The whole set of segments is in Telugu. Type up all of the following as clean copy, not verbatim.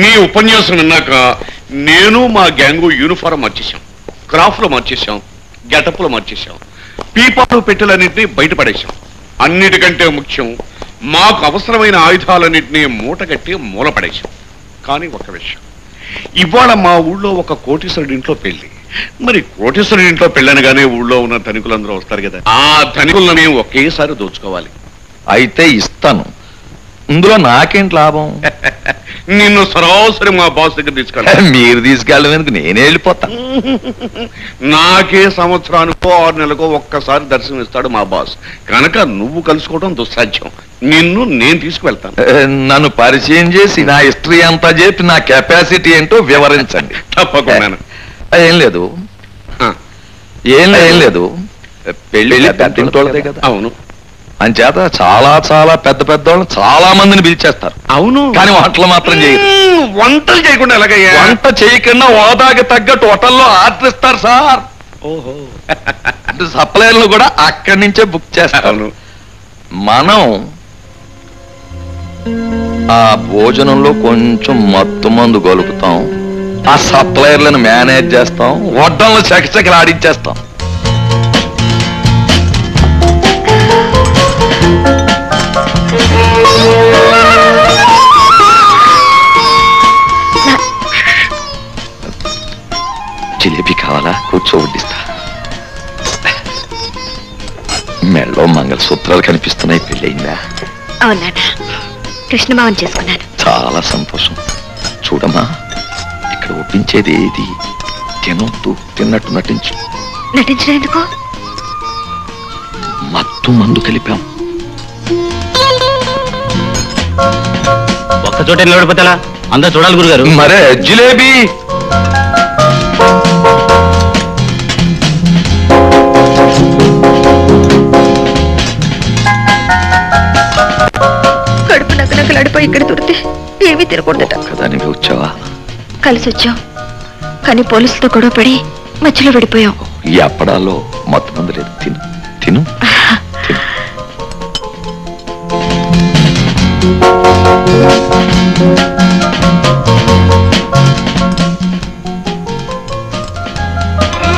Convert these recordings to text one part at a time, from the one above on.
నీ ఉపన్యాసం విన్నాక నేను మా గ్యాంగు యూనిఫారం మార్చేశాం, క్రాఫ్ట్లో మార్చేశాం, గెటప్లో మార్చేశాం, పీపాలు పెట్టెలన్నింటినీ బయటపడేశాం. అన్నిటికంటే ముఖ్యం, మాకు అవసరమైన ఆయుధాలన్నింటినీ మూటగట్టి మూలపడేశాం. కానీ ఒక విషయం, ఇవాళ మా ఊళ్ళో ఒక కోటీశ్వరుడి ఇంట్లో పెళ్లి. మరి కోటీశ్వరుడి ఇంట్లో పెళ్ళనగానే ఊళ్ళో ఉన్న ధనికులందరూ వస్తారు కదా, ఆ ధనికులని ఒకేసారి దోచుకోవాలి. అయితే ఇస్తాను, ఇందులో నాకేంటి లాభం? నిన్ను సరాసరి మా బాస్ దగ్గర తీసుకెళ్ళాలి. మీరు తీసుకెళ్ళడానికి నేనే వెళ్ళిపోతా. నాకే సంవత్సరానికో 6 నెలలకో ఒక్కసారి దర్శనం ఇస్తాడు మా బాస్, కనుక నువ్వు కలుసుకోవడం దుస్సాధ్యం. నిన్ను నేను తీసుకువెళ్తాను. నన్ను పరిచయం చేసి నా హిస్టరీ అంతా చెప్పి నా కెపాసిటీ ఏంటో వివరించండి. తప్పకుండా. ఏం లేదు, ఏం లేదు, పెళ్లి పెద్దింటోళ్ళదే కదా. అవును. అంచేత చాలా చాలా పెద్ద పెద్దవాళ్ళని చాలా మందిని పిలిచేస్తారు. అవును, కానీ వంటలు మాత్రం చేయరు. వంటలు చేయకుండా ఎలాగయ్యా? వంట చేయకుండా హోదాకి తగ్గట్టు హోటల్లో ఆర్డర్ ఇస్తారు సార్. ఓహో. సప్లైర్లు కూడా అక్కడి నుంచే బుక్ చేస్తారు. మనం ఆ భోజనంలో కొంచెం మత్తు మందు గలుపుతాం, ఆ సప్లైర్లను మేనేజ్ చేస్తాం, వడ్డంలో చకచకలు ఆడించేస్తాం. జిలేబీ కావాలా? కూర్చోవడ్డిస్తా. మెళ్ళో మంగళసూత్రాలు కనిపిస్తున్నాయి. పెళ్ళయిందా? అవునా, కృష్ణమావన్ చేసుకున్నాను. చాలా సంతోషం. చూడమ్మా, ఇక్కడ ఒప్పించేది ఏది తినొద్దు, తిన్నట్టు నటించు. నటించడం ఎందుకు? మత్తు మందు కలిపాం. ఒక్కచోట నిలబడిపోతా అందరూ చూడాలి గురుగారు. మరే జిలేబీ కడుపు నకనకలాడిపోయి ఇక్కడ దొరికితే ఏమీ తినకూడదట. ఒక్కదానివి వచ్చావా? కలిసి వచ్చాం, కానీ పోలీసులతో గొడవ పడి మధ్యలో విడిపోయాం. ఈ అప్పడాల్లో మత్తు మందు లేదు. తిను తిను.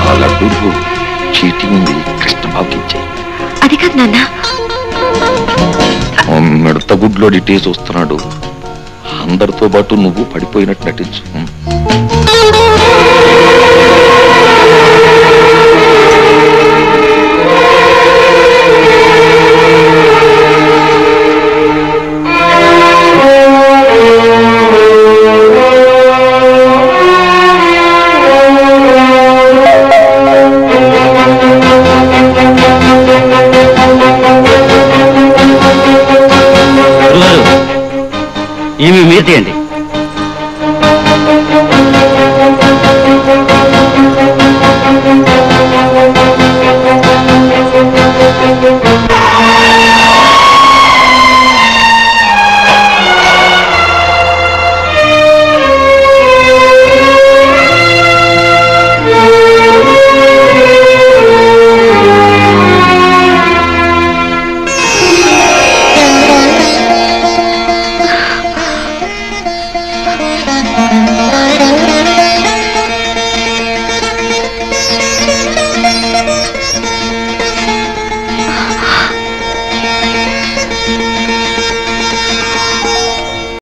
ఆ లడ్డూలు చీటీ ఉంది, కృష్ణబాబుకి ఇచ్చాయి. అది కాదు నాన్న, మిడత గుడ్లో డిటే చూస్తున్నాడు. అందరితో పాటు నువ్వు పడిపోయినట్టు నటించు. ఇవి మీరు తీయండి.